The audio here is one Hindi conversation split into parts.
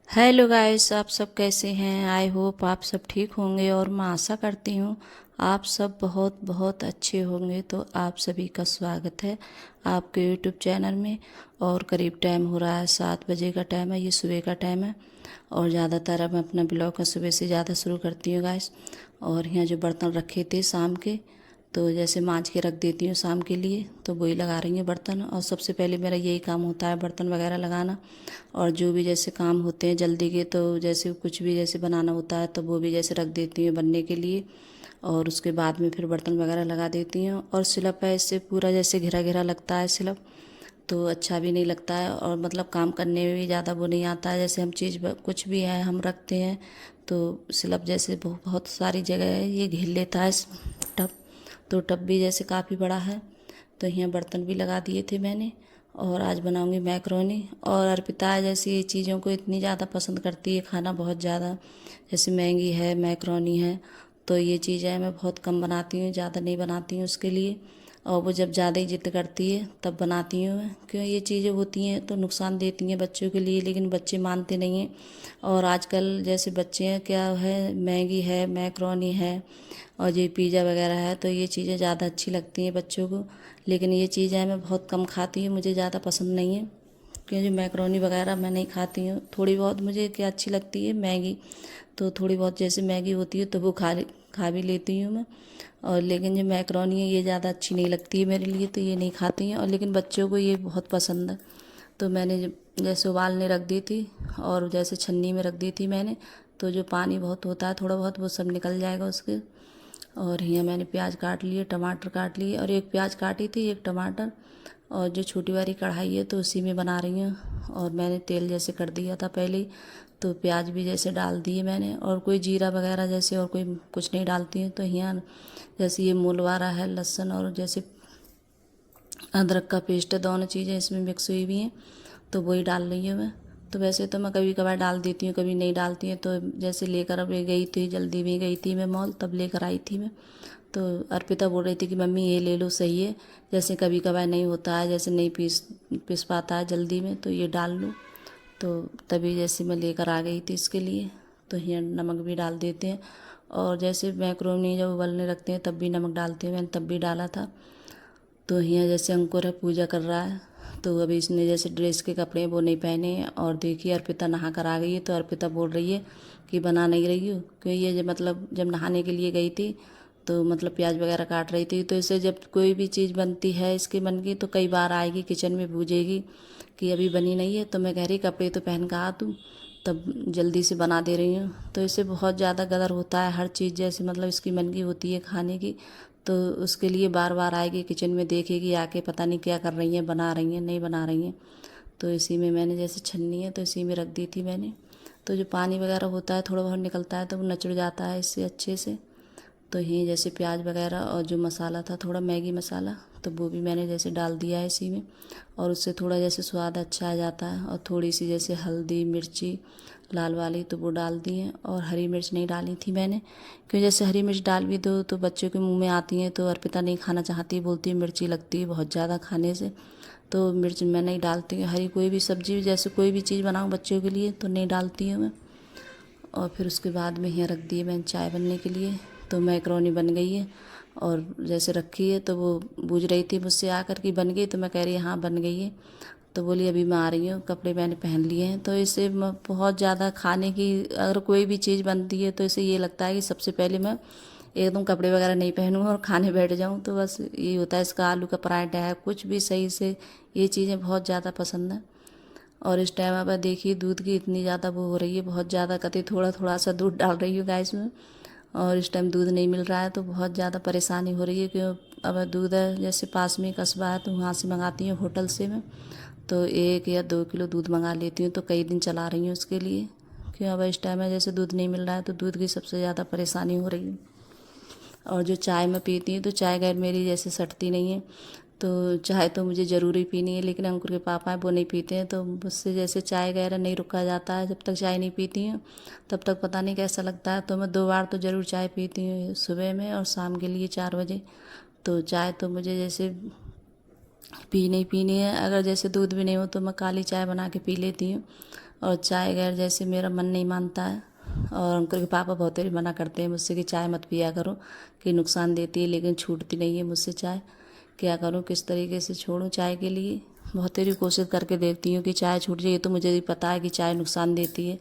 हेलो गाइस, आप सब कैसे हैं। आई होप आप सब ठीक होंगे और मैं आशा करती हूँ आप सब बहुत बहुत अच्छे होंगे। तो आप सभी का स्वागत है आपके यूट्यूब चैनल में। और करीब टाइम हो रहा है 7 बजे का टाइम है, ये सुबह का टाइम है। और ज़्यादातर अब मैं अपना ब्लॉग सुबह से ज़्यादा शुरू करती हूँ गाइस। और यहाँ जो बर्तन रखे थे शाम के, तो जैसे मांज के रख देती हूँ शाम के लिए, तो वही लगा रही हूँ बर्तन। और सबसे पहले मेरा यही काम होता है बर्तन वगैरह लगाना। और जो भी जैसे काम होते हैं जल्दी के, तो जैसे कुछ भी जैसे बनाना होता है तो वो भी जैसे रख देती हूँ बनने के लिए। और उसके बाद में फिर बर्तन वगैरह लगा देती हूँ। और सिलप है, इससे पूरा जैसे घिरा घिरा लगता है सिलप, तो अच्छा भी नहीं लगता है। और मतलब काम करने में भी ज़्यादा वो नहीं आता है। जैसे हम चीज़ कुछ भी है हम रखते हैं तो सिलप जैसे बहुत सारी जगह है ये घेर लेता है टब। तो टब भी जैसे काफ़ी बड़ा है। तो यहाँ बर्तन भी लगा दिए थे मैंने। और आज बनाऊंगी मैक्रोनी। और अर्पिता जैसी ये चीज़ों को इतनी ज़्यादा पसंद करती है खाना, बहुत ज़्यादा। जैसे मैगी है, मैक्रोनी है, तो ये चीज़ें मैं बहुत कम बनाती हूँ, ज़्यादा नहीं बनाती हूँ उसके लिए। और वो जब ज़्यादा ही जिद करती है तब बनाती हूँ मैं, क्यों ये चीज़ें होती हैं तो नुकसान देती हैं बच्चों के लिए, लेकिन बच्चे मानते नहीं हैं। और आजकल जैसे बच्चे हैं, क्या है, मैगी है, मैक्रोनी है और ये पिज़्ज़ा वगैरह है, तो ये चीज़ें ज़्यादा अच्छी लगती हैं बच्चों को। लेकिन ये चीज़ें मैं बहुत कम खाती हूँ, मुझे ज़्यादा पसंद नहीं है। क्योंकि मैक्रोनी वगैरह मैं नहीं खाती हूँ। थोड़ी बहुत मुझे क्या अच्छी लगती है, मैगी। तो थोड़ी बहुत जैसे मैगी होती है तो वो खा भी लेती हूँ मैं। और लेकिन जो मैक्रोनी है ये ज़्यादा अच्छी नहीं लगती है मेरे लिए, तो ये नहीं खाती हैं। और लेकिन बच्चों को ये बहुत पसंद है। तो मैंने जैसे उबालने रख दी थी और जैसे छन्नी में रख दी थी मैंने, तो जो पानी बहुत होता है थोड़ा बहुत वो सब निकल जाएगा उसके। और यहाँ मैंने प्याज काट लिए, टमाटर काट लिए, और एक प्याज काटी थी, एक टमाटर। और जो छोटी वाली कढ़ाई है तो उसी में बना रही हूँ। और मैंने तेल जैसे कर दिया था पहले ही, तो प्याज भी जैसे डाल दिए मैंने। और कोई जीरा वगैरह जैसे और कोई कुछ नहीं डालती हूँ। तो यहाँ जैसे ये मूलवा रहा है लहसुन और जैसे अदरक का पेस्ट है, दोनों चीज़ें इसमें मिक्स हुई हुई हैं, तो वही डाल रही हूँ मैं। तो वैसे तो मैं कभी कभार डाल देती हूँ, कभी नहीं डालती हूँ। तो जैसे लेकर अब गई थी, जल्दी में गई थी मैं मॉल, तब लेकर आई थी मैं। तो अर्पिता बोल रही थी कि मम्मी ये ले लो, सही है। जैसे कभी कभार नहीं होता है, जैसे नहीं पीस पाता है जल्दी में, तो ये डाल लूँ। तो तभी जैसे मैं लेकर आ गई थी इसके लिए। तो यहाँ नमक भी डाल देते हैं। और जैसे मैक्रोनी जब उबलने रखते हैं तब भी नमक डालते हैं, मैंने तब भी डाला था। तो यहाँ जैसे अंकुर है पूजा कर रहा है, तो अभी इसने जैसे ड्रेस के कपड़े वो नहीं पहने हैं। और देखिए अर्पिता नहा कर आ गई है, तो अर्पिता बोल रही है कि बना नहीं रही हो, क्योंकि ये मतलब जब नहाने के लिए गई थी तो मतलब प्याज वगैरह काट रही थी। तो इसे जब कोई भी चीज़ बनती है इसके मन की, तो कई बार आएगी किचन में पूछेगी कि अभी बनी नहीं है। तो मैं कह रही कपड़े तो पहन कर आ तू, तब जल्दी से बना दे रही हूँ। तो इससे बहुत ज़्यादा गदर होता है हर चीज़, जैसे मतलब इसकी मन की होती है खाने की, तो उसके लिए बार बार आएगी किचन में, देखेगी आके पता नहीं क्या कर रही हैं, बना रही हैं नहीं बना रही हैं। तो इसी में मैंने जैसे छन्नी है तो इसी में रख दी थी मैंने। तो जो पानी वगैरह होता है थोड़ा बहुत निकलता है तो वो नचड़ जाता है इससे अच्छे से। तो ये जैसे प्याज वगैरह और जो मसाला था थोड़ा मैगी मसाला, तो वो भी मैंने जैसे डाल दिया है इसी में। और उससे थोड़ा जैसे स्वाद अच्छा आ जाता है। और थोड़ी सी जैसे हल्दी मिर्ची लाल वाली तो वो डाल दी है। और हरी मिर्च नहीं डाली थी मैंने, क्योंकि जैसे हरी मिर्च डाल भी दो तो बच्चों के मुंह में आती हैं, तो अर्पिता नहीं खाना चाहती, बोलती है मिर्ची लगती है बहुत ज़्यादा खाने से। तो मिर्च मैं नहीं डालती हूँ, हरी कोई भी सब्जी जैसे कोई भी चीज़ बनाऊँ बच्चों के लिए तो नहीं डालती हूँ मैं। और फिर उसके बाद में यहाँ रख दिए मैंने चाय बनने के लिए। तो मैक्रोनी बन गई है और जैसे रखी है, तो वो पूछ रही थी मुझसे आकर कि बन गई, तो मैं कह रही हाँ बन गई है। तो बोली अभी मैं आ रही हूँ, कपड़े मैंने पहन लिए हैं। तो इससे बहुत ज़्यादा खाने की अगर कोई भी चीज़ बनती है तो इसे ये लगता है कि सबसे पहले मैं एकदम कपड़े वगैरह नहीं पहनूँ और खाने बैठ जाऊँ। तो बस ये होता है। इसका आलू का पराठा है, कुछ भी सही से, ये चीज़ें बहुत ज़्यादा पसंद है। और इस टाइम अब देखिए दूध की इतनी ज़्यादा वो हो रही है, बहुत ज़्यादा कति थोड़ा थोड़ा सा दूध डाल रही हूँ गाइस में। और इस टाइम दूध नहीं मिल रहा है तो बहुत ज़्यादा परेशानी हो रही है, क्योंकि अब दूध है जैसे पास में कस्बा है तो वहाँ से मंगाती हूँ होटल से मैं। तो 1 या 2 किलो दूध मंगा लेती हूँ, तो कई दिन चला रही हूँ उसके लिए। क्यों अब इस टाइम में जैसे दूध नहीं मिल रहा है तो दूध की सबसे ज़्यादा परेशानी हो रही है। और जो चाय मैं पीती हूँ तो चाय गैर मेरी जैसे सटती नहीं है। तो चाय तो मुझे ज़रूरी पीनी है, लेकिन अंकुर के पापा हैं वो नहीं पीते हैं, तो मुझसे जैसे चाय वगैरह नहीं रुका जाता है। जब तक चाय नहीं पीती हूँ तब तक पता नहीं कैसा लगता है। तो मैं 2 बार तो ज़रूर चाय पीती हूँ, सुबह में और शाम के लिए 4 बजे। तो चाय तो मुझे जैसे पीनी ही पीनी है। अगर जैसे दूध भी नहीं हो तो मैं काली चाय बना के पी लेती हूँ। और चाय गैर जैसे मेरा मन नहीं मानता है। और अंकुर के पापा बहुत ही मना करते हैं मुझसे कि चाय मत पिया करो कि नुकसान देती है, लेकिन छूटती नहीं है मुझसे चाय। क्या करूँ, किस तरीके से छोड़ूं चाय के लिए। बहुत तेरी कोशिश करके देखती हूँ कि चाय छूट जाए। ये तो मुझे भी पता है कि चाय नुकसान देती है,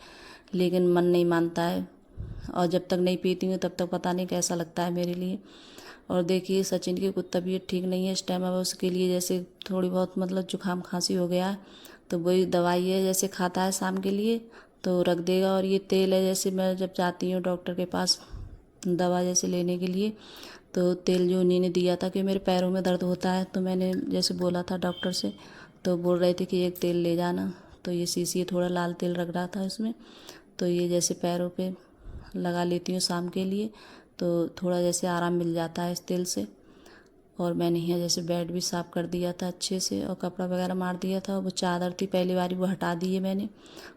लेकिन मन नहीं मानता है। और जब तक नहीं पीती हूँ तब तक पता नहीं कैसा लगता है मेरे लिए। और देखिए सचिन की कुछ तबीयत ठीक नहीं है इस टाइम। अब उसके लिए जैसे थोड़ी बहुत मतलब जुकाम खांसी हो गया है, तो वही दवाई है जैसे खाता है शाम के लिए तो रख देगा। और ये तेल है, जैसे मैं जब जाती हूँ डॉक्टर के पास दवा जैसे लेने के लिए, तो तेल जो उन्हीं ने दिया था कि मेरे पैरों में दर्द होता है, तो मैंने जैसे बोला था डॉक्टर से, तो बोल रहे थे कि एक तेल ले जाना। तो ये शीशी थोड़ा लाल तेल रख रहा था इसमें, तो ये जैसे पैरों पे लगा लेती हूँ शाम के लिए, तो थोड़ा जैसे आराम मिल जाता है इस तेल से। और मैंने यहाँ जैसे बेड भी साफ़ कर दिया था अच्छे से, और कपड़ा वगैरह मार दिया था। वो चादर थी पहली बारी वो हटा दी है मैंने।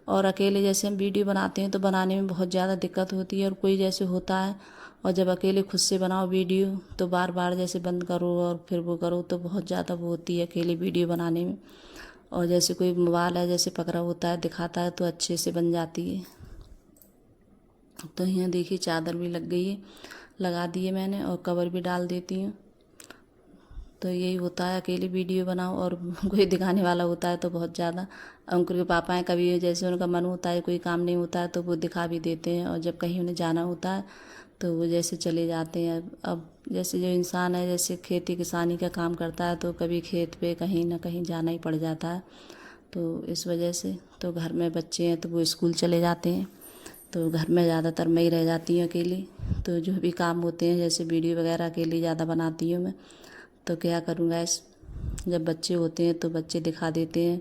और अकेले जैसे हम वीडियो बनाते हैं तो बनाने में बहुत ज़्यादा दिक्कत होती है, और कोई जैसे होता है, और जब अकेले खुद से बनाओ वीडियो तो बार बार जैसे बंद करो और फिर वो करो, तो बहुत ज़्यादा वो होती है अकेले वीडियो बनाने में। और जैसे कोई मोबाइल है जैसे पकड़ा होता है दिखाता है तो अच्छे से बन जाती है। तो यहाँ देखिए चादर भी लग गई है, लगा दी है मैंने, और कवर भी डाल देती हूँ। तो यही होता है अकेले वीडियो बनाओ, और कोई दिखाने वाला होता है तो बहुत ज़्यादा। अंकुर के पापा हैं, कभी जैसे उनका मन होता है कोई काम नहीं होता है तो वो दिखा भी देते हैं, और जब कहीं उन्हें जाना होता है तो वो जैसे चले जाते हैं। अब जैसे जो इंसान है जैसे खेती किसानी का काम करता है तो कभी खेत पे कहीं ना कहीं जाना ही पड़ जाता है। तो इस वजह से तो घर में बच्चे हैं तो वो स्कूल चले जाते हैं, तो घर में ज़्यादातर मैं ही रह जाती हूँ अकेली। तो जो भी काम होते हैं जैसे वीडियो वगैरह अकेली ज़्यादा बनाती हूँ मैं। तो क्या करूँ गैस, जब बच्चे होते हैं तो बच्चे दिखा देते हैं